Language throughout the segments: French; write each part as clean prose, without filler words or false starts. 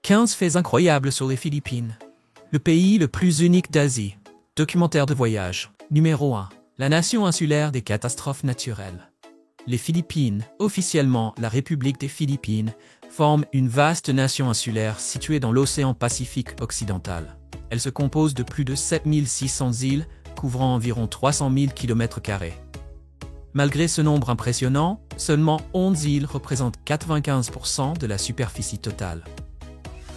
15 faits incroyables sur les Philippines. Le pays le plus unique d'Asie. Documentaire de voyage. Numéro 1. La nation insulaire des catastrophes naturelles. Les Philippines, officiellement la République des Philippines, forment une vaste nation insulaire située dans l'océan Pacifique occidental. Elle se compose de plus de 7600 îles, couvrant environ 300 000 km². Malgré ce nombre impressionnant, seulement 11 îles représentent 95% de la superficie totale.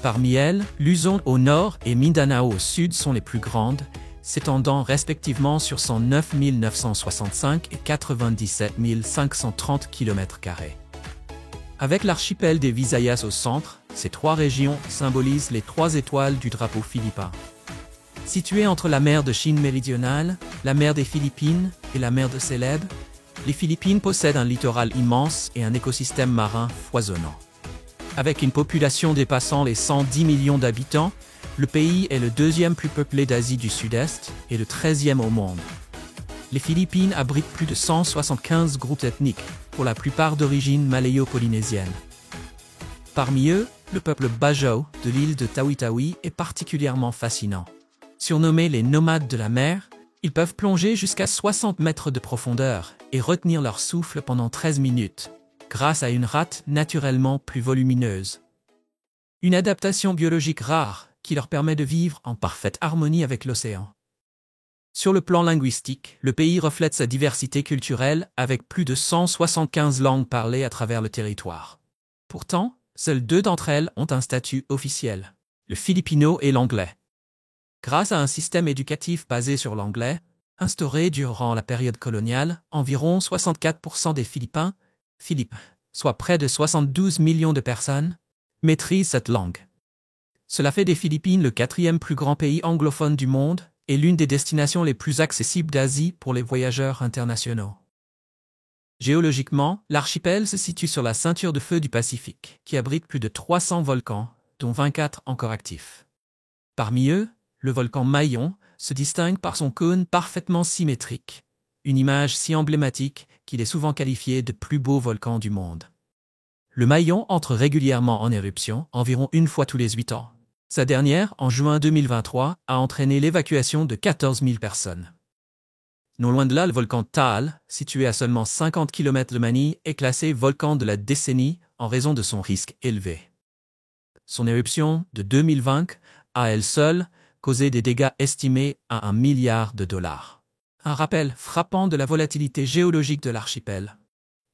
Parmi elles, Luzon au nord et Mindanao au sud sont les plus grandes, s'étendant respectivement sur 109 965 et 97 530 km². Avec l'archipel des Visayas au centre, ces trois régions symbolisent les trois étoiles du drapeau philippin. Situées entre la mer de Chine méridionale, la mer des Philippines et la mer de Célèbes, les Philippines possèdent un littoral immense et un écosystème marin foisonnant. Avec une population dépassant les 110 millions d'habitants, le pays est le deuxième plus peuplé d'Asie du Sud-Est et le 13e au monde. Les Philippines abritent plus de 175 groupes ethniques, pour la plupart d'origine malayo-polynésienne. Parmi eux, le peuple Bajau de l'île de Tawi-Tawi est particulièrement fascinant. Surnommés les nomades de la mer, ils peuvent plonger jusqu'à 60 mètres de profondeur et retenir leur souffle pendant 13 minutes, grâce à une rate naturellement plus volumineuse. Une adaptation biologique rare qui leur permet de vivre en parfaite harmonie avec l'océan. Sur le plan linguistique, le pays reflète sa diversité culturelle avec plus de 175 langues parlées à travers le territoire. Pourtant, seules deux d'entre elles ont un statut officiel, le filipino et l'anglais. Grâce à un système éducatif basé sur l'anglais, instauré durant la période coloniale, environ 64% des Philippins, soit près de 72 millions de personnes, maîtrisent cette langue. Cela fait des Philippines le quatrième plus grand pays anglophone du monde et l'une des destinations les plus accessibles d'Asie pour les voyageurs internationaux. Géologiquement, l'archipel se situe sur la ceinture de feu du Pacifique, qui abrite plus de 300 volcans, dont 24 encore actifs. Parmi eux, le volcan Mayon se distingue par son cône parfaitement symétrique, une image si emblématique qu'il est souvent qualifié de plus beau volcan du monde. Le Mayon entre régulièrement en éruption, environ une fois tous les 8 ans. Sa dernière, en juin 2023, a entraîné l'évacuation de 14 000 personnes. Non loin de là, le volcan Taal, situé à seulement 50 km de Manille, est classé volcan de la décennie en raison de son risque élevé. Son éruption de 2020 a elle seule causé des dégâts estimés à $1 milliard. Un rappel frappant de la volatilité géologique de l'archipel.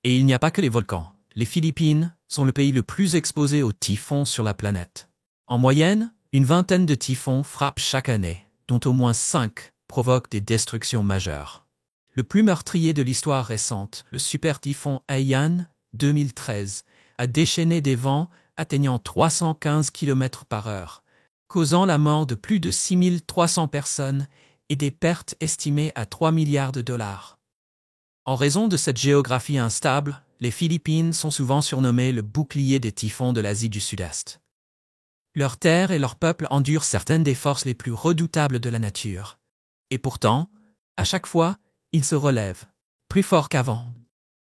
Et il n'y a pas que les volcans. Les Philippines sont le pays le plus exposé aux typhons sur la planète. En moyenne, une vingtaine de typhons frappent chaque année, dont au moins 5 provoquent des destructions majeures. Le plus meurtrier de l'histoire récente, le super typhon Haiyan, 2013, a déchaîné des vents atteignant 315 km/h, causant la mort de plus de 6300 personnes et des pertes estimées à $3 milliards. En raison de cette géographie instable, les Philippines sont souvent surnommées le bouclier des typhons de l'Asie du Sud-Est. Leurs terres et leur peuple endurent certaines des forces les plus redoutables de la nature. Et pourtant, à chaque fois, ils se relèvent, plus forts qu'avant.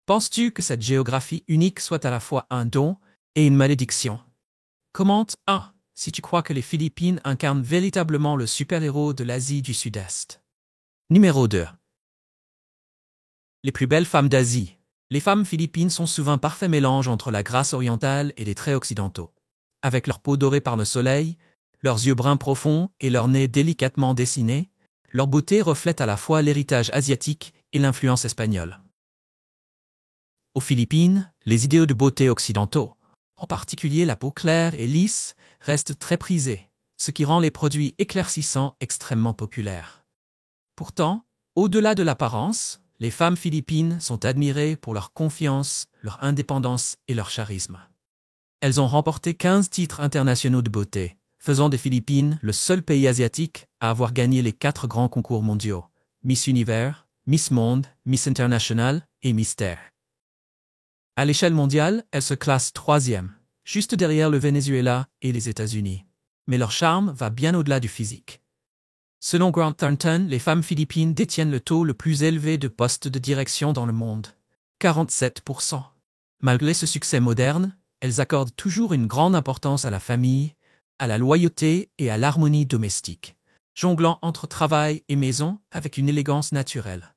Penses-tu que cette géographie unique soit à la fois un don et une malédiction? Commente 1. Si tu crois que les Philippines incarnent véritablement le super-héros de l'Asie du Sud-Est. Numéro 2. Les plus belles femmes d'Asie. Les femmes philippines sont souvent un parfait mélange entre la grâce orientale et les traits occidentaux. Avec leur peau dorée par le soleil, leurs yeux bruns profonds et leur nez délicatement dessiné, leur beauté reflète à la fois l'héritage asiatique et l'influence espagnole. Aux Philippines, les idéaux de beauté occidentaux, en particulier la peau claire et lisse, restent très prisés, ce qui rend les produits éclaircissants extrêmement populaires. Pourtant, au-delà de l'apparence, les femmes philippines sont admirées pour leur confiance, leur indépendance et leur charisme. Elles ont remporté 15 titres internationaux de beauté, faisant des Philippines le seul pays asiatique à avoir gagné les 4 grands concours mondiaux, Miss Univers, Miss Monde, Miss International et Miss Terre. À l'échelle mondiale, elles se classent 3e, juste derrière le Venezuela et les États-Unis. Mais leur charme va bien au-delà du physique. Selon Grant Thornton, les femmes philippines détiennent le taux le plus élevé de postes de direction dans le monde, 47%. Malgré ce succès moderne, elles accordent toujours une grande importance à la famille, à la loyauté et à l'harmonie domestique, jonglant entre travail et maison avec une élégance naturelle.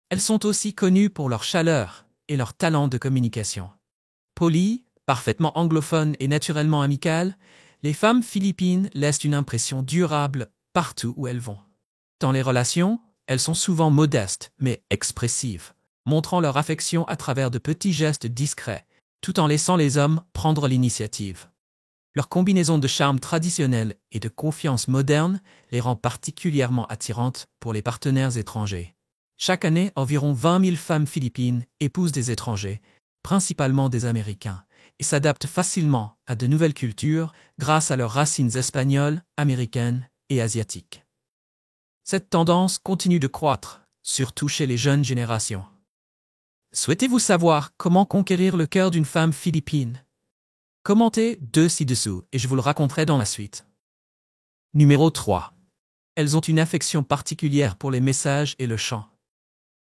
Elles sont aussi connues pour leur chaleur et leur talent de communication. Polies, parfaitement anglophones et naturellement amicales, les femmes philippines laissent une impression durable partout où elles vont. Dans les relations, elles sont souvent modestes mais expressives, montrant leur affection à travers de petits gestes discrets, tout en laissant les hommes prendre l'initiative. Leur combinaison de charme traditionnel et de confiance moderne les rend particulièrement attirantes pour les partenaires étrangers. Chaque année, environ 20 000 femmes philippines épousent des étrangers, principalement des Américains, et s'adaptent facilement à de nouvelles cultures grâce à leurs racines espagnoles, américaines et asiatiques. Cette tendance continue de croître, surtout chez les jeunes générations. Souhaitez-vous savoir comment conquérir le cœur d'une femme philippine? Commentez ci-dessous et je vous le raconterai dans la suite. Numéro 3. Elles ont une affection particulière pour les messages et le chant.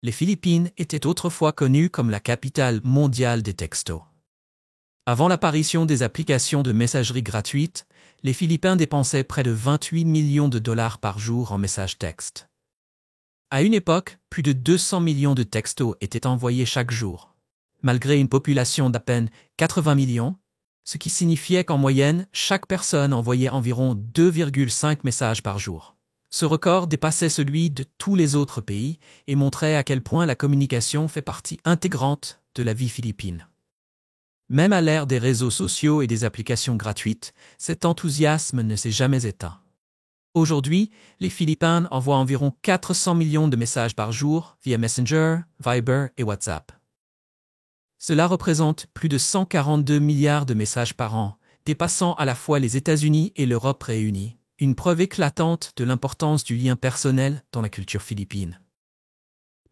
Les Philippines étaient autrefois connues comme la capitale mondiale des textos. Avant l'apparition des applications de messagerie gratuites, les Philippins dépensaient près de 28 millions de dollars par jour en messages textes. À une époque, plus de 200 millions de textos étaient envoyés chaque jour, malgré une population d'à peine 80 millions, ce qui signifiait qu'en moyenne, chaque personne envoyait environ 2,5 messages par jour. Ce record dépassait celui de tous les autres pays et montrait à quel point la communication fait partie intégrante de la vie philippine. Même à l'ère des réseaux sociaux et des applications gratuites, cet enthousiasme ne s'est jamais éteint. Aujourd'hui, les Philippines envoient environ 400 millions de messages par jour via Messenger, Viber et WhatsApp. Cela représente plus de 142 milliards de messages par an, dépassant à la fois les États-Unis et l'Europe réunis, une preuve éclatante de l'importance du lien personnel dans la culture philippine.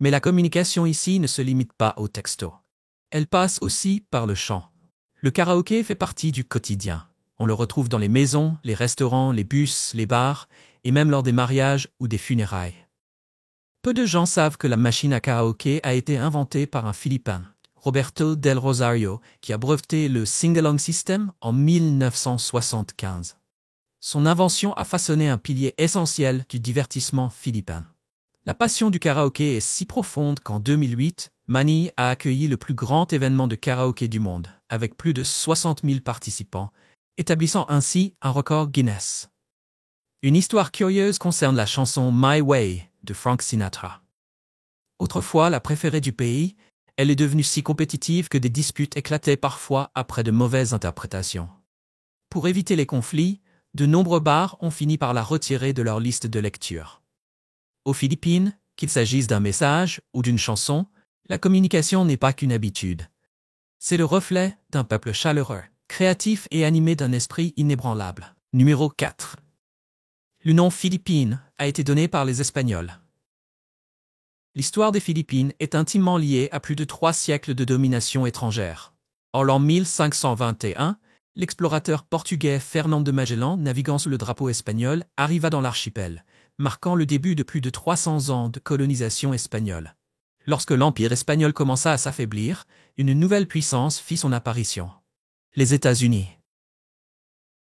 Mais la communication ici ne se limite pas au texto. Elle passe aussi par le chant. Le karaoké fait partie du quotidien. On le retrouve dans les maisons, les restaurants, les bus, les bars, et même lors des mariages ou des funérailles. Peu de gens savent que la machine à karaoké a été inventée par un Philippin, Roberto del Rosario, qui a breveté le Sing-along System en 1975. Son invention a façonné un pilier essentiel du divertissement philippin. La passion du karaoké est si profonde qu'en 2008, Manny a accueilli le plus grand événement de karaoké du monde, avec plus de 60 000 participants, établissant ainsi un record Guinness. Une histoire curieuse concerne la chanson My Way de Frank Sinatra. Autrefois la préférée du pays, elle est devenue si compétitive que des disputes éclataient parfois après de mauvaises interprétations. Pour éviter les conflits, de nombreux bars ont fini par la retirer de leur liste de lecture. Aux Philippines, qu'il s'agisse d'un message ou d'une chanson, la communication n'est pas qu'une habitude. C'est le reflet d'un peuple chaleureux, créatif et animé d'un esprit inébranlable. Numéro 4. Le nom Philippines a été donné par les Espagnols. L'histoire des Philippines est intimement liée à plus de 3 siècles de domination étrangère. En l'an 1521, l'explorateur portugais Fernand de Magellan, naviguant sous le drapeau espagnol, arriva dans l'archipel, marquant le début de plus de 300 ans de colonisation espagnole. Lorsque l'Empire espagnol commença à s'affaiblir, une nouvelle puissance fit son apparition. Les États-Unis.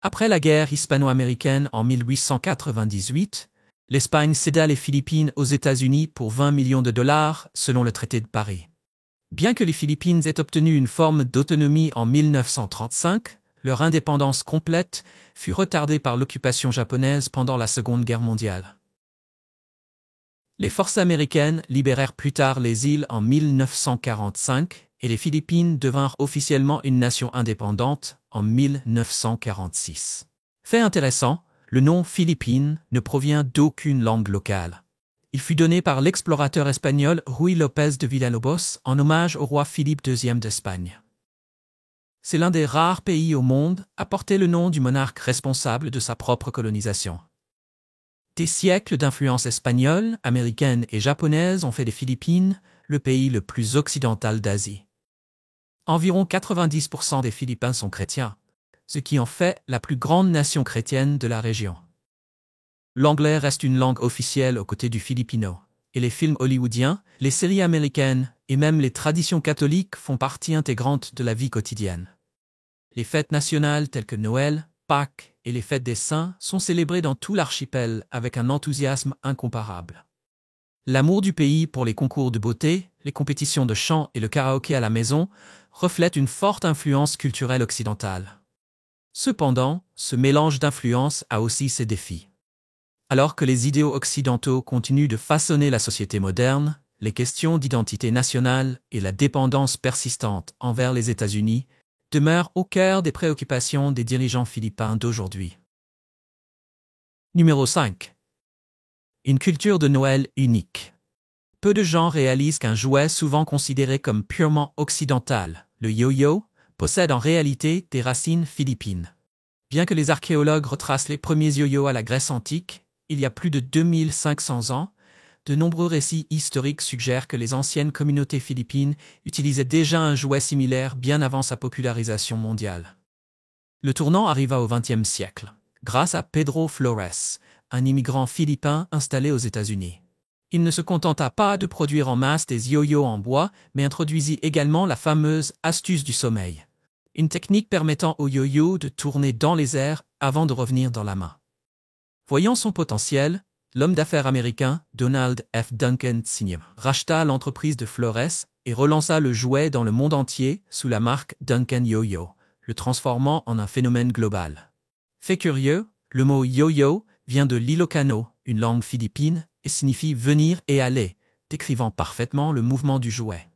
Après la guerre hispano-américaine en 1898, l'Espagne céda les Philippines aux États-Unis pour 20 millions de dollars selon le traité de Paris. Bien que les Philippines aient obtenu une forme d'autonomie en 1935, leur indépendance complète fut retardée par l'occupation japonaise pendant la Seconde Guerre mondiale. Les forces américaines libérèrent plus tard les îles en 1945 et les Philippines devinrent officiellement une nation indépendante en 1946. Fait intéressant, le nom Philippines ne provient d'aucune langue locale. Il fut donné par l'explorateur espagnol Ruy López de Villalobos en hommage au roi Philippe II d'Espagne. C'est l'un des rares pays au monde à porter le nom du monarque responsable de sa propre colonisation. Des siècles d'influence espagnole, américaine et japonaise ont fait des Philippines le pays le plus occidental d'Asie. Environ 90% des Philippins sont chrétiens, ce qui en fait la plus grande nation chrétienne de la région. L'anglais reste une langue officielle aux côtés du filipino, et les films hollywoodiens, les séries américaines et même les traditions catholiques font partie intégrante de la vie quotidienne. Les fêtes nationales telles que Noël, Pâques et les fêtes des saints sont célébrées dans tout l'archipel avec un enthousiasme incomparable. L'amour du pays pour les concours de beauté, les compétitions de chant et le karaoké à la maison reflètent une forte influence culturelle occidentale. Cependant, ce mélange d'influences a aussi ses défis. Alors que les idéaux occidentaux continuent de façonner la société moderne, les questions d'identité nationale et la dépendance persistante envers les États-Unis demeurent au cœur des préoccupations des dirigeants philippins d'aujourd'hui. Numéro 5. Une culture de Noël unique. Peu de gens réalisent qu'un jouet souvent considéré comme purement occidental, le yo-yo, possède en réalité des racines philippines. Bien que les archéologues retracent les premiers yo-yo à la Grèce antique, il y a plus de 2500 ans, de nombreux récits historiques suggèrent que les anciennes communautés philippines utilisaient déjà un jouet similaire bien avant sa popularisation mondiale. Le tournant arriva au XXe siècle, grâce à Pedro Flores, un immigrant philippin installé aux États-Unis. Il ne se contenta pas de produire en masse des yo-yo en bois, mais introduisit également la fameuse astuce du sommeil, une technique permettant au yo-yo de tourner dans les airs avant de revenir dans la main. Voyant son potentiel, l'homme d'affaires américain Donald F. Duncan Sr. racheta l'entreprise de Flores et relança le jouet dans le monde entier sous la marque Duncan Yo-Yo, le transformant en un phénomène global. Fait curieux, le mot yo-yo vient de l'Ilocano, une langue philippine, et signifie venir et aller, décrivant parfaitement le mouvement du jouet.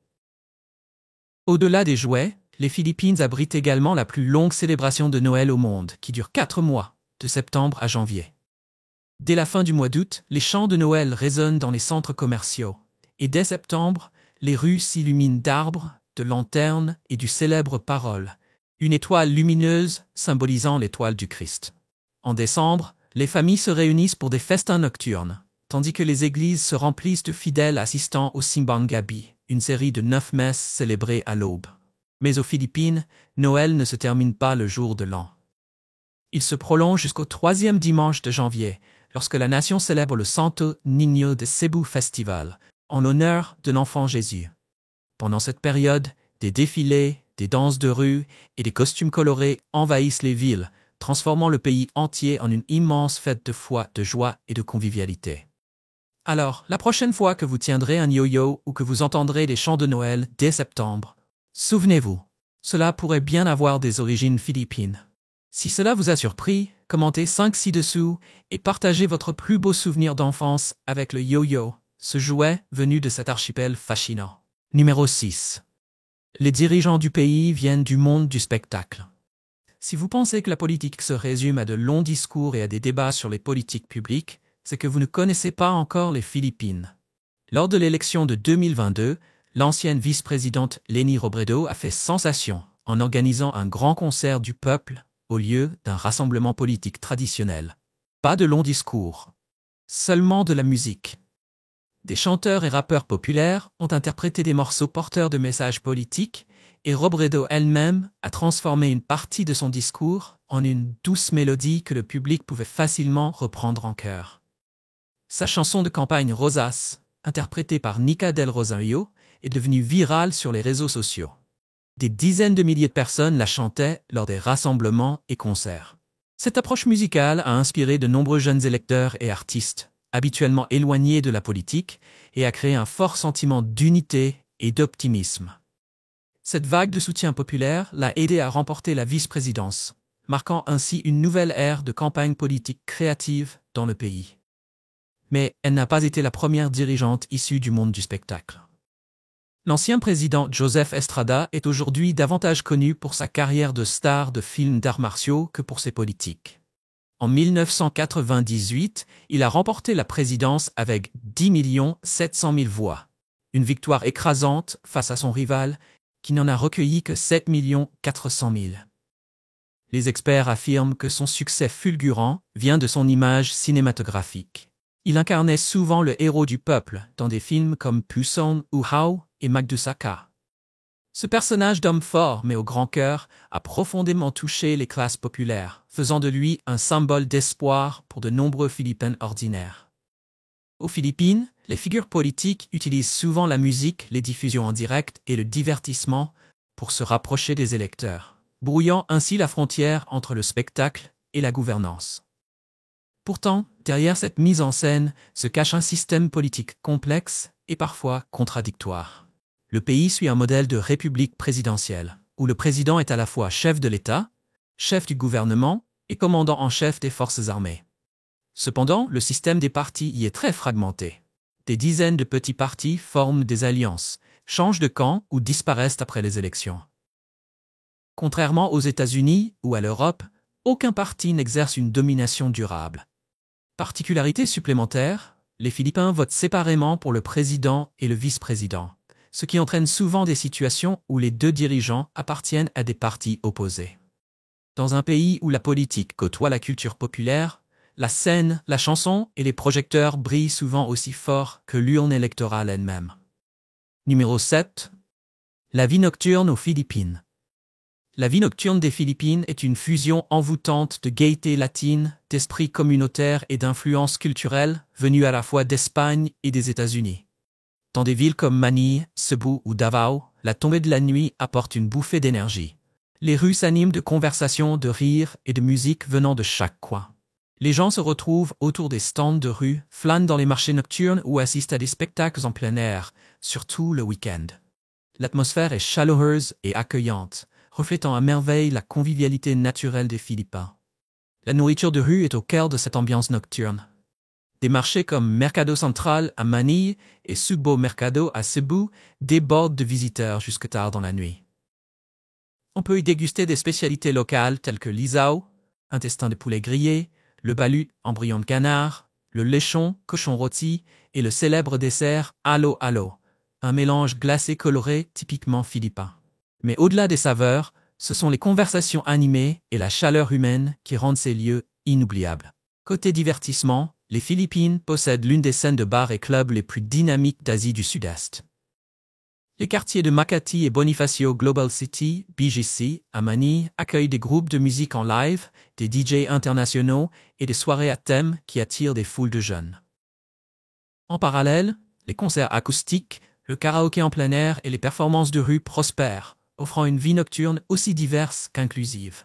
Au-delà des jouets, les Philippines abritent également la plus longue célébration de Noël au monde, qui dure 4 mois, de septembre à janvier. Dès la fin du mois d'août, les chants de Noël résonnent dans les centres commerciaux, et dès septembre, les rues s'illuminent d'arbres, de lanternes et du célèbre parole, une étoile lumineuse symbolisant l'étoile du Christ. En décembre, les familles se réunissent pour des festins nocturnes, tandis que les églises se remplissent de fidèles assistant au Simbang Gabi, une série de 9 messes célébrées à l'aube. Mais aux Philippines, Noël ne se termine pas le jour de l'an. Il se prolonge jusqu'au 3e dimanche de janvier, lorsque la nation célèbre le Santo Niño de Cebu Festival, en l'honneur de l'enfant Jésus. Pendant cette période, des défilés, des danses de rue et des costumes colorés envahissent les villes, transformant le pays entier en une immense fête de foi, de joie et de convivialité. Alors, la prochaine fois que vous tiendrez un yo-yo ou que vous entendrez des chants de Noël dès septembre, souvenez-vous, cela pourrait bien avoir des origines philippines. Si cela vous a surpris, commentez 5 ci-dessous et partagez votre plus beau souvenir d'enfance avec le yo-yo, ce jouet venu de cet archipel fascinant. Numéro 6. Les dirigeants du pays viennent du monde du spectacle. Si vous pensez que la politique se résume à de longs discours et à des débats sur les politiques publiques, c'est que vous ne connaissez pas encore les Philippines. Lors de l'élection de 2022, l'ancienne vice-présidente Leni Robredo a fait sensation en organisant un grand concert du peuple au lieu d'un rassemblement politique traditionnel. Pas de longs discours, seulement de la musique. Des chanteurs et rappeurs populaires ont interprété des morceaux porteurs de messages politiques et Robredo elle-même a transformé une partie de son discours en une douce mélodie que le public pouvait facilement reprendre en chœur. Sa chanson de campagne Rosas, interprétée par Nica del Rosario, est devenue virale sur les réseaux sociaux. Des dizaines de milliers de personnes la chantaient lors des rassemblements et concerts. Cette approche musicale a inspiré de nombreux jeunes électeurs et artistes, habituellement éloignés de la politique, et a créé un fort sentiment d'unité et d'optimisme. Cette vague de soutien populaire l'a aidé à remporter la vice-présidence, marquant ainsi une nouvelle ère de campagne politique créative dans le pays. Mais elle n'a pas été la première dirigeante issue du monde du spectacle. L'ancien président Joseph Estrada est aujourd'hui davantage connu pour sa carrière de star de films d'arts martiaux que pour ses politiques. En 1998, il a remporté la présidence avec 10 700 000 voix, une victoire écrasante face à son rival qui n'en a recueilli que 7 400 000. Les experts affirment que son succès fulgurant vient de son image cinématographique. Il incarnait souvent le héros du peuple dans des films comme Puson ou How et Magdusaka. Ce personnage d'homme fort mais au grand cœur a profondément touché les classes populaires, faisant de lui un symbole d'espoir pour de nombreux Philippins ordinaires. Aux Philippines, les figures politiques utilisent souvent la musique, les diffusions en direct et le divertissement pour se rapprocher des électeurs, brouillant ainsi la frontière entre le spectacle et la gouvernance. Pourtant, derrière cette mise en scène se cache un système politique complexe et parfois contradictoire. Le pays suit un modèle de république présidentielle, où le président est à la fois chef de l'État, chef du gouvernement et commandant en chef des forces armées. Cependant, le système des partis y est très fragmenté. Des dizaines de petits partis forment des alliances, changent de camp ou disparaissent après les élections. Contrairement aux États-Unis ou à l'Europe, aucun parti n'exerce une domination durable. Particularité supplémentaire, les Philippins votent séparément pour le président et le vice-président, ce qui entraîne souvent des situations où les deux dirigeants appartiennent à des partis opposés. Dans un pays où la politique côtoie la culture populaire, la scène, la chanson et les projecteurs brillent souvent aussi fort que l'urne électorale elle-même. Numéro 7. La vie nocturne aux Philippines. La vie nocturne des Philippines est une fusion envoûtante de gaieté latine, d'esprit communautaire et d'influences culturelles venues à la fois d'Espagne et des États-Unis. Dans des villes comme Manille, Cebu ou Davao, la tombée de la nuit apporte une bouffée d'énergie. Les rues s'animent de conversations, de rires et de musique venant de chaque coin. Les gens se retrouvent autour des stands de rue, flânent dans les marchés nocturnes ou assistent à des spectacles en plein air, surtout le week-end. L'atmosphère est chaleureuse et accueillante, reflétant à merveille la convivialité naturelle des Philippins. La nourriture de rue est au cœur de cette ambiance nocturne. Des marchés comme Mercado Central à Manille et Sugbo Mercado à Cebu débordent de visiteurs jusque tard dans la nuit. On peut y déguster des spécialités locales telles que l'isao, intestin de poulet grillé, le balut, embryon de canard, le lechon, cochon rôti et le célèbre dessert alo alo, un mélange glacé coloré typiquement philippin. Mais au-delà des saveurs, ce sont les conversations animées et la chaleur humaine qui rendent ces lieux inoubliables. Côté divertissement, les Philippines possèdent l'une des scènes de bars et clubs les plus dynamiques d'Asie du Sud-Est. Les quartiers de Makati et Bonifacio Global City, BGC, à Manille, accueillent des groupes de musique en live, des DJ internationaux et des soirées à thème qui attirent des foules de jeunes. En parallèle, les concerts acoustiques, le karaoké en plein air et les performances de rue prospèrent, offrant une vie nocturne aussi diverse qu'inclusive.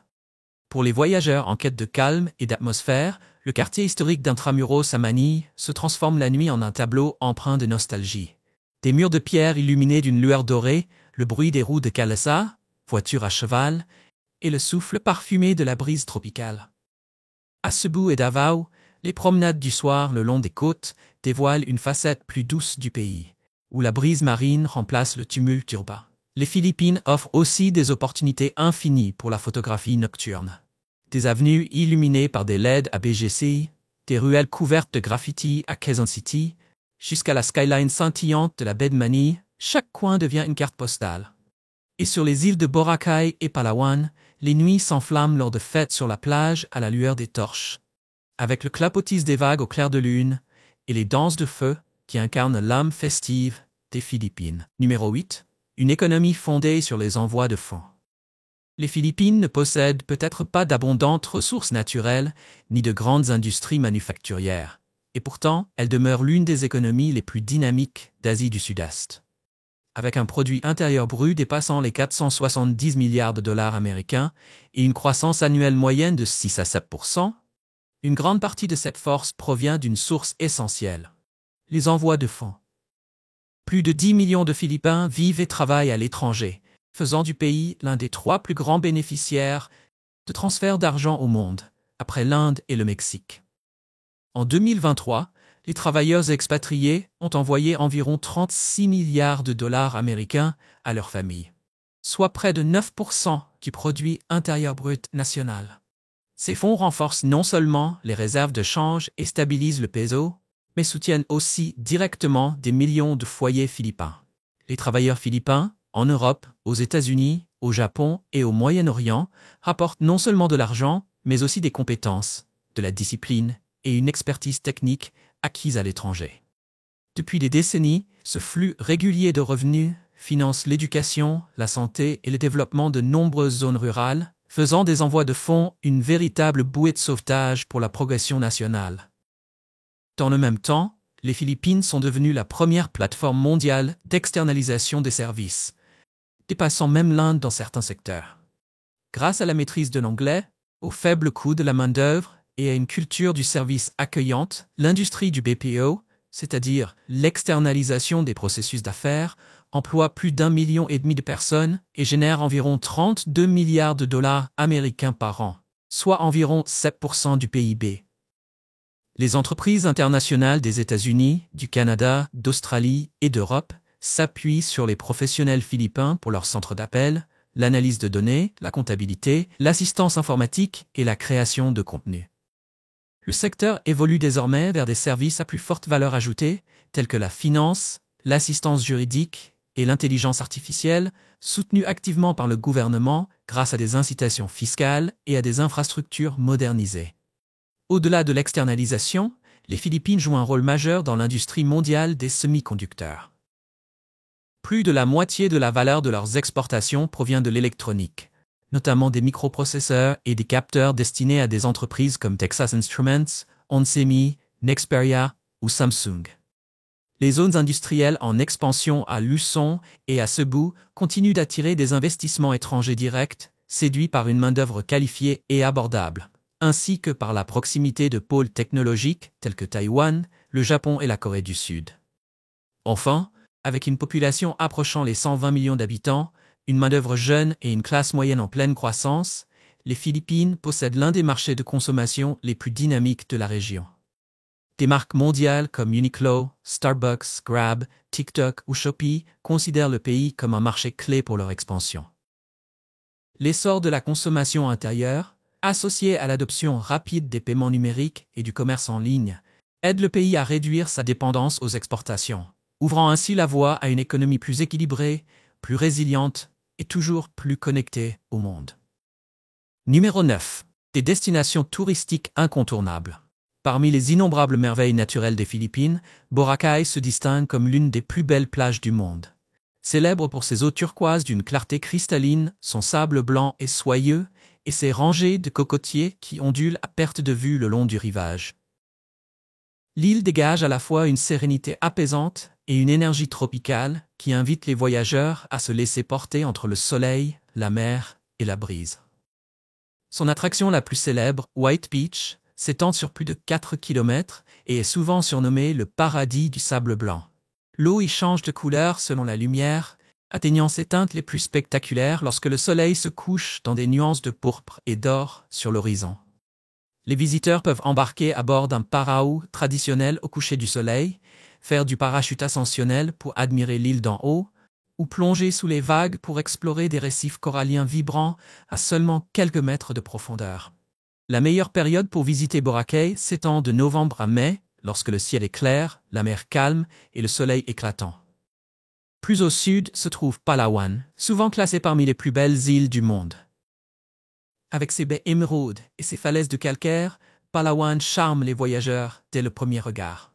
Pour les voyageurs en quête de calme et d'atmosphère, le quartier historique d'Intramuros à Manille se transforme la nuit en un tableau empreint de nostalgie. Des murs de pierre illuminés d'une lueur dorée, le bruit des roues de Calessa, voitures à cheval, et le souffle parfumé de la brise tropicale. À Cebu et Davao, les promenades du soir le long des côtes dévoilent une facette plus douce du pays, où la brise marine remplace le tumulte urbain. Les Philippines offrent aussi des opportunités infinies pour la photographie nocturne. Des avenues illuminées par des LED à BGC, des ruelles couvertes de graffitis à Quezon City, jusqu'à la skyline scintillante de la baie de Manille, chaque coin devient une carte postale. Et sur les îles de Boracay et Palawan, les nuits s'enflamment lors de fêtes sur la plage à la lueur des torches, avec le clapotis des vagues au clair de lune et les danses de feu qui incarnent l'âme festive des Philippines. Numéro 8. Une économie fondée sur les envois de fonds. Les Philippines ne possèdent peut-être pas d'abondantes ressources naturelles ni de grandes industries manufacturières. Et pourtant, elle demeure l'une des économies les plus dynamiques d'Asie du Sud-Est. Avec un produit intérieur brut dépassant les 470 milliards de dollars américains et une croissance annuelle moyenne de 6 à 7%, une grande partie de cette force provient d'une source essentielle, les envois de fonds. Plus de 10 millions de Philippins vivent et travaillent à l'étranger, faisant du pays l'un des 3 plus grands bénéficiaires de transferts d'argent au monde, après l'Inde et le Mexique. En 2023, les travailleurs expatriés ont envoyé environ 36 milliards de dollars américains à leurs familles, soit près de 9% du produit intérieur brut national. Ces fonds renforcent non seulement les réserves de change et stabilisent le peso, mais soutiennent aussi directement des millions de foyers philippins. Les travailleurs philippins, en Europe, aux États-Unis, au Japon et au Moyen-Orient, rapportent non seulement de l'argent, mais aussi des compétences, de la discipline et une expertise technique acquise à l'étranger. Depuis des décennies, ce flux régulier de revenus finance l'éducation, la santé et le développement de nombreuses zones rurales, faisant des envois de fonds une véritable bouée de sauvetage pour la progression nationale. Dans le même temps, les Philippines sont devenues la première plateforme mondiale d'externalisation des services, dépassant même l'Inde dans certains secteurs. Grâce à la maîtrise de l'anglais, Au faible coût de la main-d'œuvre et à une culture du service accueillante, l'industrie du BPO, c'est-à-dire l'externalisation des processus d'affaires, emploie plus d'1,5 million de personnes et génère environ 32 milliards de dollars américains par an, soit environ 7% du PIB. Les entreprises internationales des États-Unis, du Canada, d'Australie et d'Europe s'appuient sur les professionnels philippins pour leurs centres d'appel, l'analyse de données, la comptabilité, l'assistance informatique et la création de contenu. Le secteur évolue désormais vers des services à plus forte valeur ajoutée, tels que la finance, l'assistance juridique et l'intelligence artificielle, soutenus activement par le gouvernement grâce à des incitations fiscales et à des infrastructures modernisées. Au-delà de l'externalisation, les Philippines jouent un rôle majeur dans l'industrie mondiale des semi-conducteurs. Plus de la moitié de la valeur de leurs exportations provient de l'électronique, notamment des microprocesseurs et des capteurs destinés à des entreprises comme Texas Instruments, onsemi, Nexperia ou Samsung. Les zones industrielles en expansion à Luçon et à Cebu continuent d'attirer des investissements étrangers directs, séduits par une main-d'œuvre qualifiée et abordable, ainsi que par la proximité de pôles technologiques tels que Taïwan, le Japon et la Corée du Sud. Enfin, avec une population approchant les 120 millions d'habitants, une main-d'œuvre jeune et une classe moyenne en pleine croissance, les Philippines possèdent l'un des marchés de consommation les plus dynamiques de la région. Des marques mondiales comme Uniqlo, Starbucks, Grab, TikTok ou Shopee considèrent le pays comme un marché clé pour leur expansion. L'essor de la consommation intérieure, associé à l'adoption rapide des paiements numériques et du commerce en ligne, aide le pays à réduire sa dépendance aux exportations, ouvrant ainsi la voie à une économie plus équilibrée, plus résiliente et toujours plus connectée au monde. Numéro 9. Des destinations touristiques incontournables. Parmi les innombrables merveilles naturelles des Philippines, Boracay se distingue comme l'une des plus belles plages du monde. Célèbre pour ses eaux turquoises d'une clarté cristalline, son sable blanc et soyeux, et ses rangées de cocotiers qui ondulent à perte de vue le long du rivage. L'île dégage à la fois une sérénité apaisante et une énergie tropicale qui invite les voyageurs à se laisser porter entre le soleil, la mer et la brise. Son attraction la plus célèbre, White Beach, s'étend sur plus de 4 km et est souvent surnommée le paradis du sable blanc. L'eau y change de couleur selon la lumière, atteignant ses teintes les plus spectaculaires lorsque le soleil se couche dans des nuances de pourpre et d'or sur l'horizon. Les visiteurs peuvent embarquer à bord d'un parao traditionnel au coucher du soleil, faire du parachute ascensionnel pour admirer l'île d'en haut, ou plonger sous les vagues pour explorer des récifs coralliens vibrants à seulement quelques mètres de profondeur. La meilleure période pour visiter Boracay s'étend de novembre à mai, lorsque le ciel est clair, la mer calme et le soleil éclatant. Plus au sud se trouve Palawan, souvent classée parmi les plus belles îles du monde. Avec ses baies émeraudes et ses falaises de calcaire, Palawan charme les voyageurs dès le premier regard.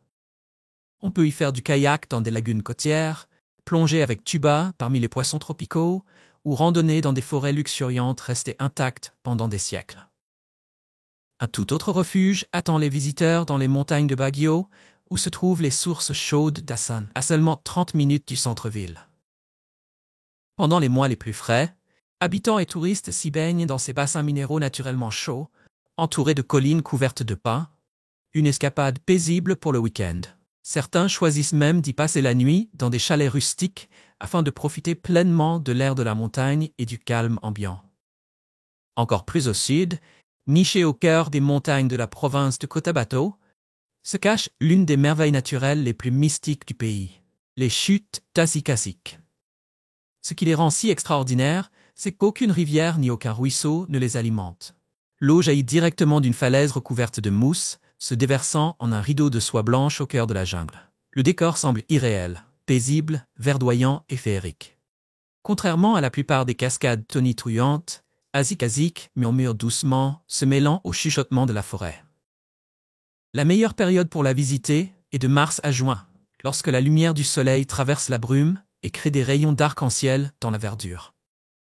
On peut y faire du kayak dans des lagunes côtières, plonger avec tuba parmi les poissons tropicaux ou randonner dans des forêts luxuriantes restées intactes pendant des siècles. Un tout autre refuge attend les visiteurs dans les montagnes de Baguio, où se trouvent les sources chaudes d'Asan, à seulement 30 minutes du centre-ville. Pendant les mois les plus frais, habitants et touristes s'y baignent dans ces bassins minéraux naturellement chauds, entourés de collines couvertes de pins, une escapade paisible pour le week-end. Certains choisissent même d'y passer la nuit dans des chalets rustiques afin de profiter pleinement de l'air de la montagne et du calme ambiant. Encore plus au sud, nichée au cœur des montagnes de la province de Cotabato, se cache l'une des merveilles naturelles les plus mystiques du pays, les chutes Tassikasik. Ce qui les rend si extraordinaires, c'est qu'aucune rivière ni aucun ruisseau ne les alimente. L'eau jaillit directement d'une falaise recouverte de mousse, se déversant en un rideau de soie blanche au cœur de la jungle. Le décor semble irréel, paisible, verdoyant et féerique. Contrairement à la plupart des cascades tonitruantes, Tassikasik murmure doucement, se mêlant au chuchotement de la forêt. La meilleure période pour la visiter est de mars à juin, lorsque la lumière du soleil traverse la brume et crée des rayons d'arc-en-ciel dans la verdure.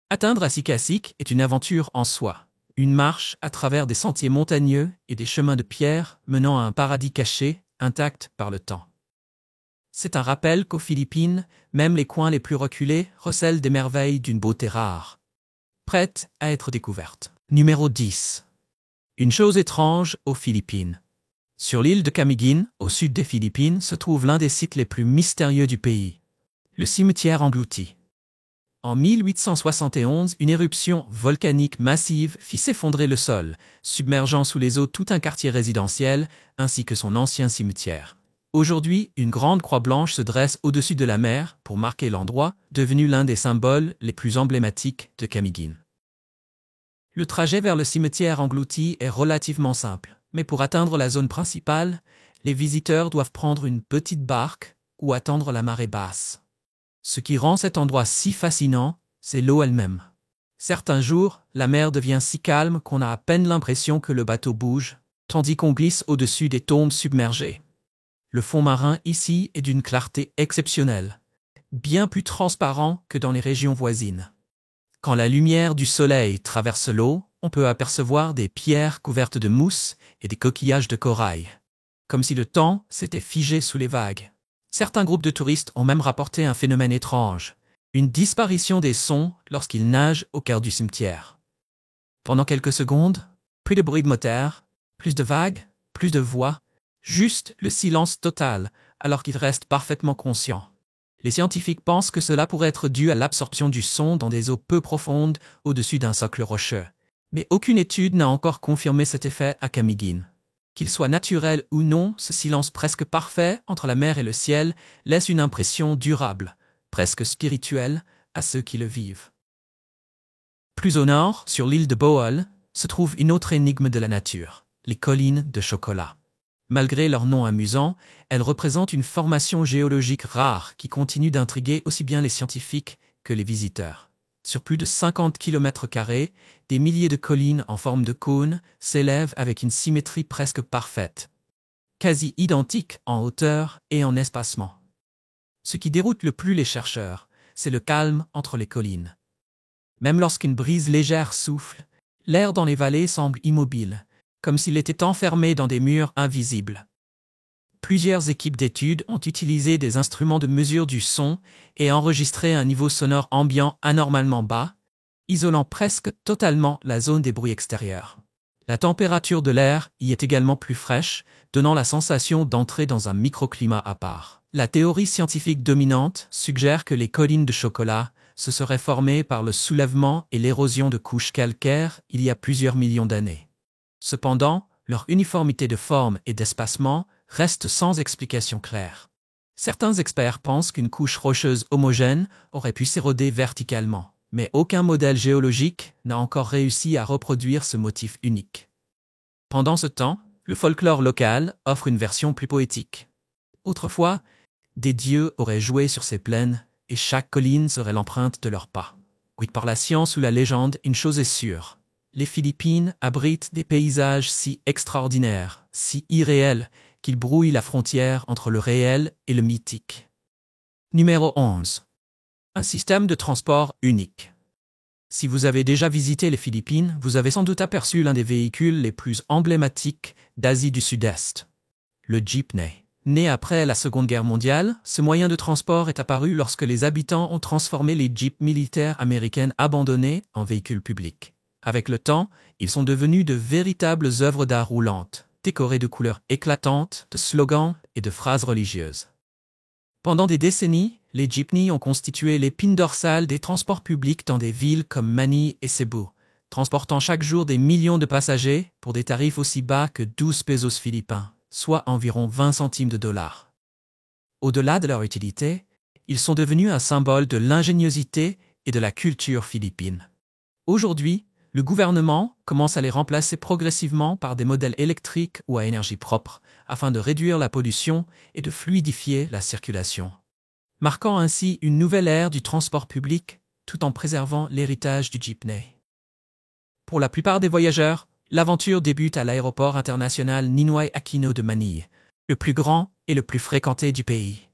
Atteindre Tassikasik est une aventure en soi, une marche à travers des sentiers montagneux et des chemins de pierre menant à un paradis caché, intact par le temps. C'est un rappel qu'aux Philippines, même les coins les plus reculés recèlent des merveilles d'une beauté rare, prêtes à être découvertes. Numéro 10. Une chose étrange aux Philippines. Sur l'île de Camiguin, au sud des Philippines, se trouve l'un des sites les plus mystérieux du pays. Le cimetière englouti. En 1871, une éruption volcanique massive fit s'effondrer le sol, submergeant sous les eaux tout un quartier résidentiel, ainsi que son ancien cimetière. Aujourd'hui, une grande croix blanche se dresse au-dessus de la mer pour marquer l'endroit, devenu l'un des symboles les plus emblématiques de Camiguin. Le trajet vers le cimetière englouti est relativement simple, mais pour atteindre la zone principale, les visiteurs doivent prendre une petite barque ou attendre la marée basse. Ce qui rend cet endroit si fascinant, c'est l'eau elle-même. Certains jours, la mer devient si calme qu'on a à peine l'impression que le bateau bouge, tandis qu'on glisse au-dessus des tombes submergées. Le fond marin ici est d'une clarté exceptionnelle, bien plus transparent que dans les régions voisines. Quand la lumière du soleil traverse l'eau, on peut apercevoir des pierres couvertes de mousse et des coquillages de corail, comme si le temps s'était figé sous les vagues. Certains groupes de touristes ont même rapporté un phénomène étrange, une disparition des sons lorsqu'ils nagent au cœur du cimetière. Pendant quelques secondes, plus de bruit de moteur, plus de vagues, plus de voix, juste le silence total, alors qu'ils restent parfaitement conscients. Les scientifiques pensent que cela pourrait être dû à l'absorption du son dans des eaux peu profondes au-dessus d'un socle rocheux. Mais aucune étude n'a encore confirmé cet effet à Camiguin. Qu'il soit naturel ou non, ce silence presque parfait entre la mer et le ciel laisse une impression durable, presque spirituelle, à ceux qui le vivent. Plus au nord, sur l'île de Bohol, se trouve une autre énigme de la nature, les collines de chocolat. Malgré leur nom amusant, elles représentent une formation géologique rare qui continue d'intriguer aussi bien les scientifiques que les visiteurs. Sur plus de 50 km², des milliers de collines en forme de cône s'élèvent avec une symétrie presque parfaite, quasi identique en hauteur et en espacement. Ce qui déroute le plus les chercheurs, c'est le calme entre les collines. Même lorsqu'une brise légère souffle, l'air dans les vallées semble immobile, comme s'il était enfermé dans des murs invisibles. Plusieurs équipes d'études ont utilisé des instruments de mesure du son et enregistré un niveau sonore ambiant anormalement bas, isolant presque totalement la zone des bruits extérieurs. La température de l'air y est également plus fraîche, donnant la sensation d'entrer dans un microclimat à part. La théorie scientifique dominante suggère que les collines de chocolat se seraient formées par le soulèvement et l'érosion de couches calcaires il y a plusieurs millions d'années. Cependant, leur uniformité de forme et d'espacement reste sans explication claire. Certains experts pensent qu'une couche rocheuse homogène aurait pu s'éroder verticalement, mais aucun modèle géologique n'a encore réussi à reproduire ce motif unique. Pendant ce temps, le folklore local offre une version plus poétique. Autrefois, des dieux auraient joué sur ces plaines et chaque colline serait l'empreinte de leurs pas. Oui, par la science ou la légende, une chose est sûre. Les Philippines abritent des paysages si extraordinaires, si irréels, qu'ils brouillent la frontière entre le réel et le mythique. Numéro 11. Un système de transport unique. Si vous avez déjà visité les Philippines, vous avez sans doute aperçu l'un des véhicules les plus emblématiques d'Asie du Sud-Est, le jeepney. Né après la Seconde Guerre mondiale, ce moyen de transport est apparu lorsque les habitants ont transformé les jeeps militaires américaines abandonnés en véhicules publics. Avec le temps, ils sont devenus de véritables œuvres d'art roulantes, décorées de couleurs éclatantes, de slogans et de phrases religieuses. Pendant des décennies, les jeepneys ont constitué l'épine dorsale des transports publics dans des villes comme Manille et Cebu, transportant chaque jour des millions de passagers pour des tarifs aussi bas que 12 pesos philippins, soit environ 20 centimes de dollars. Au-delà de leur utilité, ils sont devenus un symbole de l'ingéniosité et de la culture philippine. Aujourd'hui, le gouvernement commence à les remplacer progressivement par des modèles électriques ou à énergie propre, afin de réduire la pollution et de fluidifier la circulation, marquant ainsi une nouvelle ère du transport public, tout en préservant l'héritage du jeepney. Pour la plupart des voyageurs, l'aventure débute à l'aéroport international Ninoy Aquino de Manille, le plus grand et le plus fréquenté du pays.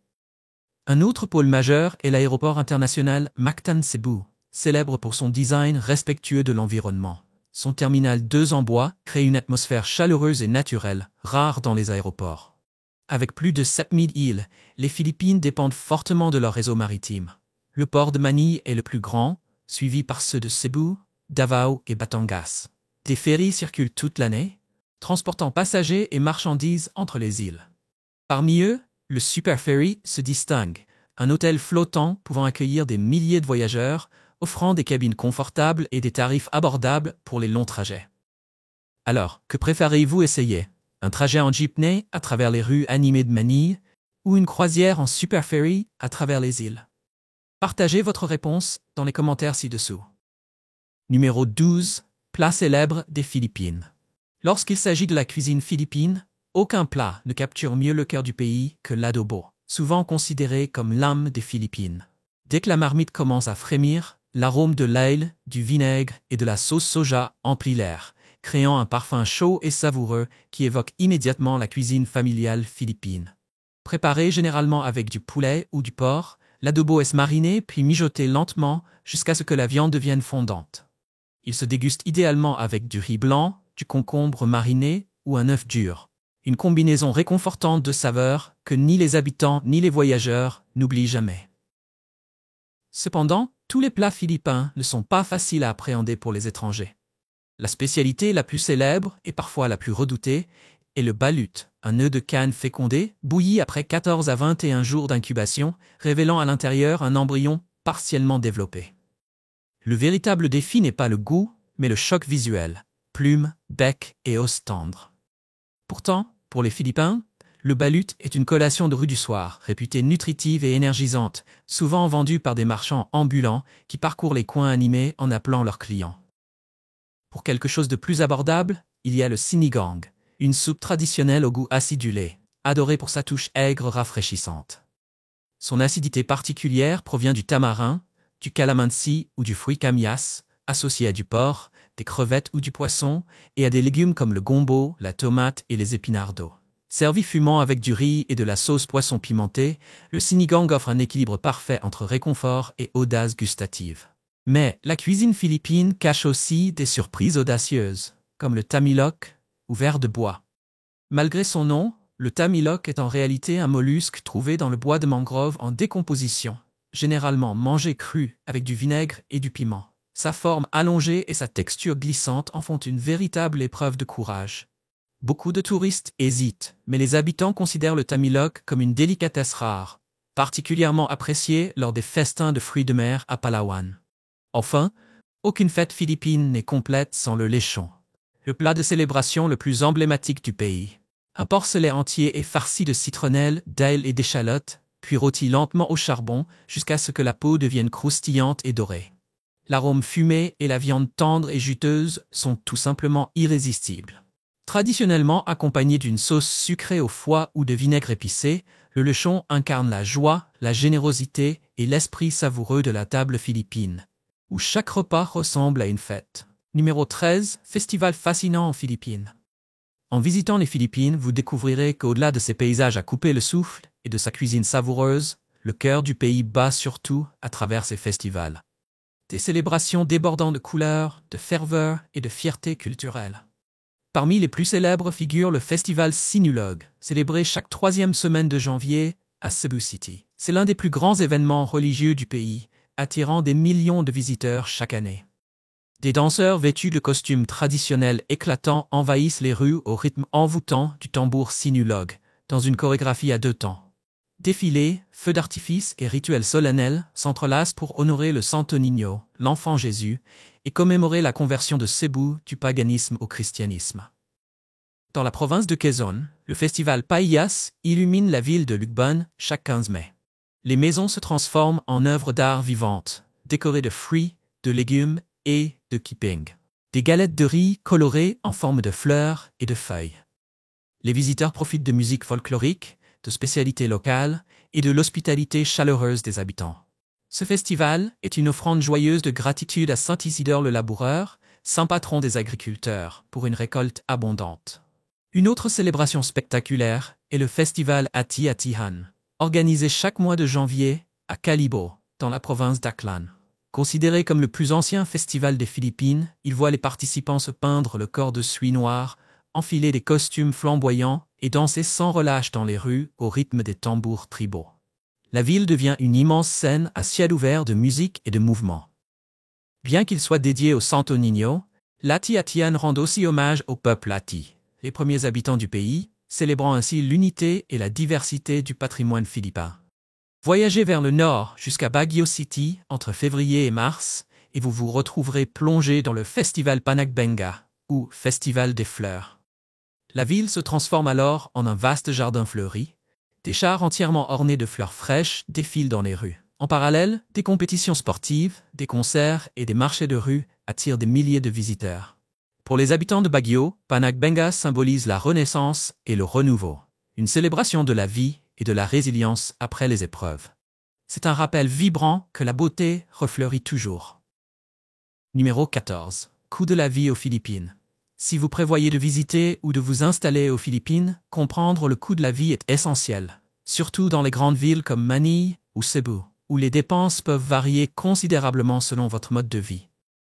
Un autre pôle majeur est l'aéroport international Mactan Cebu, célèbre pour son design respectueux de l'environnement. Son terminal 2 en bois crée une atmosphère chaleureuse et naturelle, rare dans les aéroports. Avec plus de 7000 îles, les Philippines dépendent fortement de leur réseau maritime. Le port de Manille est le plus grand, suivi par ceux de Cebu, Davao et Batangas. Des ferries circulent toute l'année, transportant passagers et marchandises entre les îles. Parmi eux, le Super Ferry se distingue, un hôtel flottant pouvant accueillir des milliers de voyageurs, offrant des cabines confortables et des tarifs abordables pour les longs trajets. Alors, que préférez-vous essayer? Un trajet en jeepney à travers les rues animées de Manille ou une croisière en Super Ferry à travers les îles? Partagez votre réponse dans les commentaires ci-dessous. Numéro 12. Plat célèbre des Philippines. Lorsqu'il s'agit de la cuisine philippine, aucun plat ne capture mieux le cœur du pays que l'adobo, souvent considéré comme l'âme des Philippines. Dès que la marmite commence à frémir, l'arôme de l'ail, du vinaigre et de la sauce soja emplit l'air, créant un parfum chaud et savoureux qui évoque immédiatement la cuisine familiale philippine. Préparé généralement avec du poulet ou du porc, l'adobo est mariné puis mijoté lentement jusqu'à ce que la viande devienne fondante. Il se déguste idéalement avec du riz blanc, du concombre mariné ou un œuf dur. Une combinaison réconfortante de saveurs que ni les habitants ni les voyageurs n'oublient jamais. Cependant, tous les plats philippins ne sont pas faciles à appréhender pour les étrangers. La spécialité la plus célèbre et parfois la plus redoutée est le balut, un œuf de canne fécondé, bouilli après 14 à 21 jours d'incubation, révélant à l'intérieur un embryon partiellement développé. Le véritable défi n'est pas le goût, mais le choc visuel, plumes, bec et os tendres. Pourtant, pour les Philippins, le balut est une collation de rue du soir, réputée nutritive et énergisante, souvent vendue par des marchands ambulants qui parcourent les coins animés en appelant leurs clients. Pour quelque chose de plus abordable, il y a le sinigang, une soupe traditionnelle au goût acidulé, adorée pour sa touche aigre rafraîchissante. Son acidité particulière provient du tamarin, du calamansi ou du fruit kamias, associé à du porc, des crevettes ou du poisson, et à des légumes comme le gombo, la tomate et les épinards d'eau. Servi fumant avec du riz et de la sauce poisson pimentée, le sinigang offre un équilibre parfait entre réconfort et audace gustative. Mais la cuisine philippine cache aussi des surprises audacieuses, comme le tamilok ou ver de bois. Malgré son nom, le tamilok est en réalité un mollusque trouvé dans le bois de mangrove en décomposition, généralement mangé cru avec du vinaigre et du piment. Sa forme allongée et sa texture glissante en font une véritable épreuve de courage. Beaucoup de touristes hésitent, mais les habitants considèrent le tamilok comme une délicatesse rare, particulièrement appréciée lors des festins de fruits de mer à Palawan. Enfin, aucune fête philippine n'est complète sans le lechon, le plat de célébration le plus emblématique du pays. Un porcelet entier est farci de citronnelle, d'ail et d'échalotes, puis rôti lentement au charbon jusqu'à ce que la peau devienne croustillante et dorée. L'arôme fumé et la viande tendre et juteuse sont tout simplement irrésistibles. Traditionnellement accompagné d'une sauce sucrée au foie ou de vinaigre épicé, le lechon incarne la joie, la générosité et l'esprit savoureux de la table philippine, où chaque repas ressemble à une fête. Numéro 13. Festival fascinant en Philippines. En visitant les Philippines, vous découvrirez qu'au-delà de ses paysages à couper le souffle et de sa cuisine savoureuse, le cœur du pays bat surtout à travers ses festivals. Des célébrations débordant de couleurs, de ferveur et de fierté culturelle. Parmi les plus célèbres figure le festival Sinulog, célébré chaque 3e semaine de janvier à Cebu City. C'est l'un des plus grands événements religieux du pays, attirant des millions de visiteurs chaque année. Des danseurs vêtus de costumes traditionnels éclatants envahissent les rues au rythme envoûtant du tambour Sinulog, dans une chorégraphie à 2 temps. Défilés, feux d'artifice et rituels solennels s'entrelacent pour honorer le Santo Niño, l'enfant Jésus, et commémorer la conversion de Cebu du paganisme au christianisme. Dans la province de Quezon, le festival Paillas illumine la ville de Lucban chaque 15 mai. Les maisons se transforment en œuvres d'art vivantes, décorées de fruits, de légumes et de kiping. Des galettes de riz colorées en forme de fleurs et de feuilles. Les visiteurs profitent de musique folklorique, de spécialités locales et de l'hospitalité chaleureuse des habitants. Ce festival est une offrande joyeuse de gratitude à Saint Isidore le laboureur, saint patron des agriculteurs, pour une récolte abondante. Une autre célébration spectaculaire est le festival Ati-Atihan, organisé chaque mois de janvier à Calibo, dans la province d'Aklan. Considéré comme le plus ancien festival des Philippines, il voit les participants se peindre le corps de suie noire, enfiler des costumes flamboyants et danser sans relâche dans les rues au rythme des tambours tribaux. La ville devient une immense scène à ciel ouvert de musique et de mouvement. Bien qu'il soit dédié au Santo Niño, L'Ati-Atian rend aussi hommage au peuple Ati, les premiers habitants du pays, célébrant ainsi l'unité et la diversité du patrimoine philippin. Voyagez vers le nord jusqu'à Baguio City entre février et mars, et vous vous retrouverez plongé dans le Festival Panagbenga, ou Festival des fleurs. La ville se transforme alors en un vaste jardin fleuri. Des chars entièrement ornés de fleurs fraîches défilent dans les rues. En parallèle, des compétitions sportives, des concerts et des marchés de rue attirent des milliers de visiteurs. Pour les habitants de Baguio, Panagbenga symbolise la renaissance et le renouveau, une célébration de la vie et de la résilience après les épreuves. C'est un rappel vibrant que la beauté refleurit toujours. Numéro 14. Coût de la vie aux Philippines. Si vous prévoyez de visiter ou de vous installer aux Philippines, comprendre le coût de la vie est essentiel, surtout dans les grandes villes comme Manille ou Cebu, où les dépenses peuvent varier considérablement selon votre mode de vie.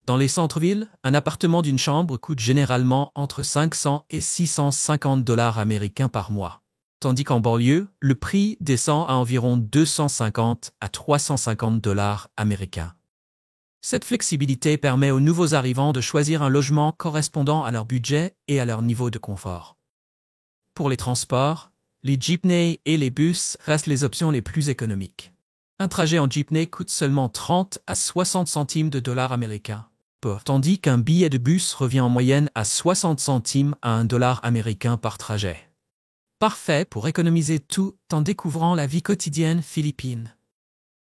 Dans les centres-villes, un appartement d'une chambre coûte généralement entre 500 et 650 dollars américains par mois, tandis qu'en banlieue, le prix descend à environ 250 à 350 dollars américains. Cette flexibilité permet aux nouveaux arrivants de choisir un logement correspondant à leur budget et à leur niveau de confort. Pour les transports, les jeepneys et les bus restent les options les plus économiques. Un trajet en jeepney coûte seulement 30 à 60 centimes de dollars américains, tandis qu'un billet de bus revient en moyenne à 60 centimes à 1 dollar américain par trajet. Parfait pour économiser tout en découvrant la vie quotidienne philippine.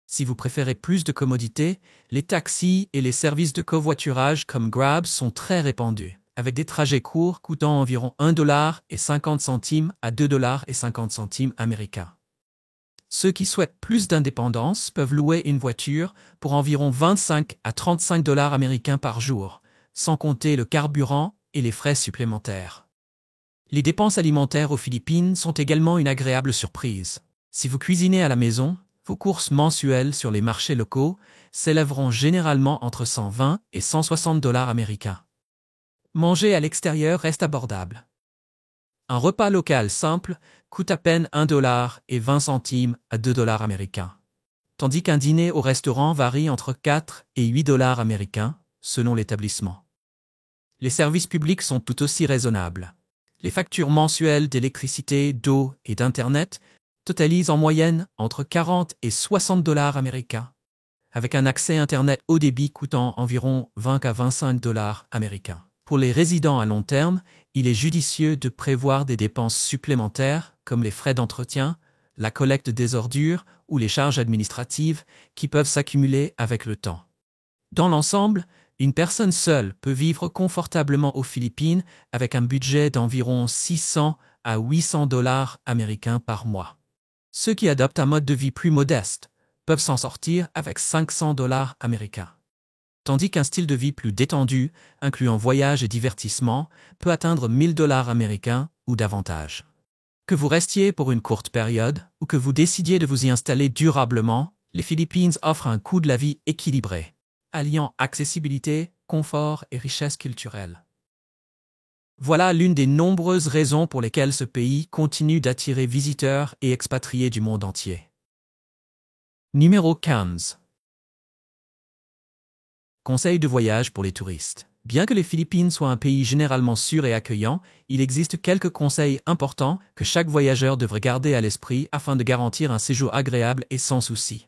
Si vous préférez plus de commodité, les taxis et les services de covoiturage comme Grab sont très répandus, avec des trajets courts coûtant environ 1 dollar et 50 centimes à 2 dollars et 50 centimes américains. Ceux qui souhaitent plus d'indépendance peuvent louer une voiture pour environ 25 à 35 dollars américains par jour, sans compter le carburant et les frais supplémentaires. Les dépenses alimentaires aux Philippines sont également une agréable surprise. Si vous cuisinez à la maison, vos courses mensuelles sur les marchés locaux s'élèveront généralement entre 120 et 160 dollars américains. Manger à l'extérieur reste abordable. Un repas local simple coûte à peine 1 dollar et 20 centimes à 2 dollars américains, tandis qu'un dîner au restaurant varie entre 4 et 8 dollars américains selon l'établissement. Les services publics sont tout aussi raisonnables. Les factures mensuelles d'électricité, d'eau et d'Internet totalise en moyenne entre 40 et 60 dollars américains, avec un accès Internet haut débit coûtant environ 20 à 25 dollars américains. Pour les résidents à long terme, il est judicieux de prévoir des dépenses supplémentaires comme les frais d'entretien, la collecte des ordures ou les charges administratives qui peuvent s'accumuler avec le temps. Dans l'ensemble, une personne seule peut vivre confortablement aux Philippines avec un budget d'environ 600 à 800 dollars américains par mois. Ceux qui adoptent un mode de vie plus modeste peuvent s'en sortir avec 500 dollars américains, tandis qu'un style de vie plus détendu, incluant voyage et divertissement, peut atteindre 1000 dollars américains ou davantage. Que vous restiez pour une courte période ou que vous décidiez de vous y installer durablement, les Philippines offrent un coût de la vie équilibré, alliant accessibilité, confort et richesse culturelle. Voilà l'une des nombreuses raisons pour lesquelles ce pays continue d'attirer visiteurs et expatriés du monde entier. Numéro 15. Conseils de voyage pour les touristes. Bien que les Philippines soient un pays généralement sûr et accueillant, il existe quelques conseils importants que chaque voyageur devrait garder à l'esprit afin de garantir un séjour agréable et sans souci.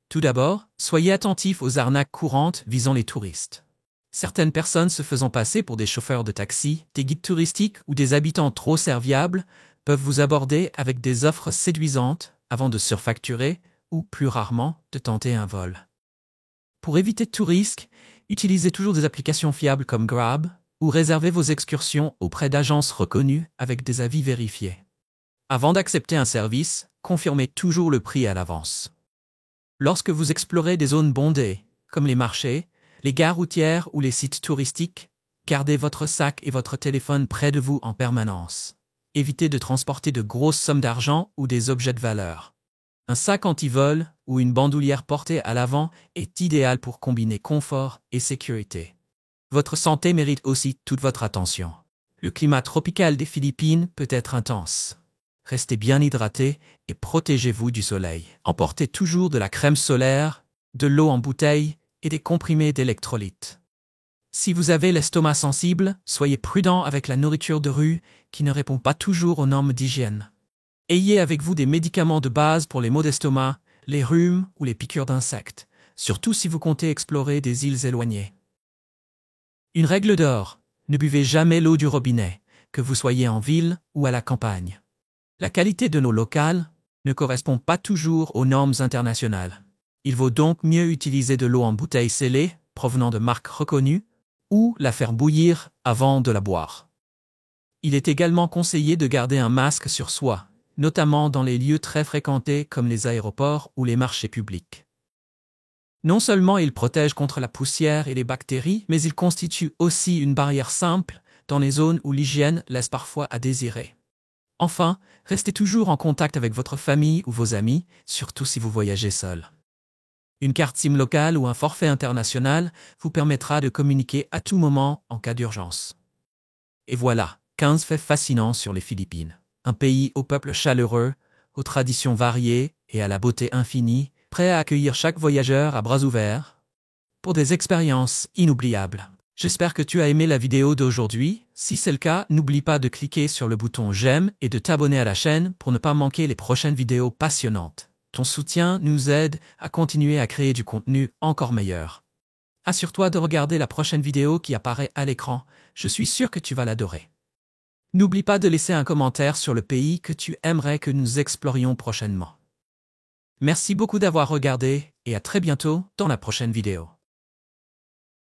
Tout d'abord, soyez attentifs aux arnaques courantes visant les touristes. Certaines personnes se faisant passer pour des chauffeurs de taxi, des guides touristiques ou des habitants trop serviables peuvent vous aborder avec des offres séduisantes avant de surfacturer ou, plus rarement, de tenter un vol. Pour éviter tout risque, utilisez toujours des applications fiables comme Grab ou réservez vos excursions auprès d'agences reconnues avec des avis vérifiés. Avant d'accepter un service, confirmez toujours le prix à l'avance. Lorsque vous explorez des zones bondées, comme les marchés, les gares routières ou les sites touristiques, gardez votre sac et votre téléphone près de vous en permanence. Évitez de transporter de grosses sommes d'argent ou des objets de valeur. Un sac anti-vol ou une bandoulière portée à l'avant est idéal pour combiner confort et sécurité. Votre santé mérite aussi toute votre attention. Le climat tropical des Philippines peut être intense. Restez bien hydraté et protégez-vous du soleil. Emportez toujours de la crème solaire, de l'eau en bouteille et des comprimés d'électrolytes. Si vous avez l'estomac sensible, soyez prudent avec la nourriture de rue qui ne répond pas toujours aux normes d'hygiène. Ayez avec vous des médicaments de base pour les maux d'estomac, les rhumes ou les piqûres d'insectes, surtout si vous comptez explorer des îles éloignées. Une règle d'or, ne buvez jamais l'eau du robinet, que vous soyez en ville ou à la campagne. La qualité de l'eau locale ne correspond pas toujours aux normes internationales. Il vaut donc mieux utiliser de l'eau en bouteille scellée, provenant de marques reconnues, ou la faire bouillir avant de la boire. Il est également conseillé de garder un masque sur soi, notamment dans les lieux très fréquentés comme les aéroports ou les marchés publics. Non seulement il protège contre la poussière et les bactéries, mais il constitue aussi une barrière simple dans les zones où l'hygiène laisse parfois à désirer. Enfin, restez toujours en contact avec votre famille ou vos amis, surtout si vous voyagez seul. Une carte SIM locale ou un forfait international vous permettra de communiquer à tout moment en cas d'urgence. Et voilà, 15 faits fascinants sur les Philippines. Un pays au peuple chaleureux, aux traditions variées et à la beauté infinie, prêt à accueillir chaque voyageur à bras ouverts pour des expériences inoubliables. J'espère que tu as aimé la vidéo d'aujourd'hui. Si c'est le cas, n'oublie pas de cliquer sur le bouton j'aime et de t'abonner à la chaîne pour ne pas manquer les prochaines vidéos passionnantes. Ton soutien nous aide à continuer à créer du contenu encore meilleur. Assure-toi de regarder la prochaine vidéo qui apparaît à l'écran. Je suis sûr que tu vas l'adorer. N'oublie pas de laisser un commentaire sur le pays que tu aimerais que nous explorions prochainement. Merci beaucoup d'avoir regardé et à très bientôt dans la prochaine vidéo.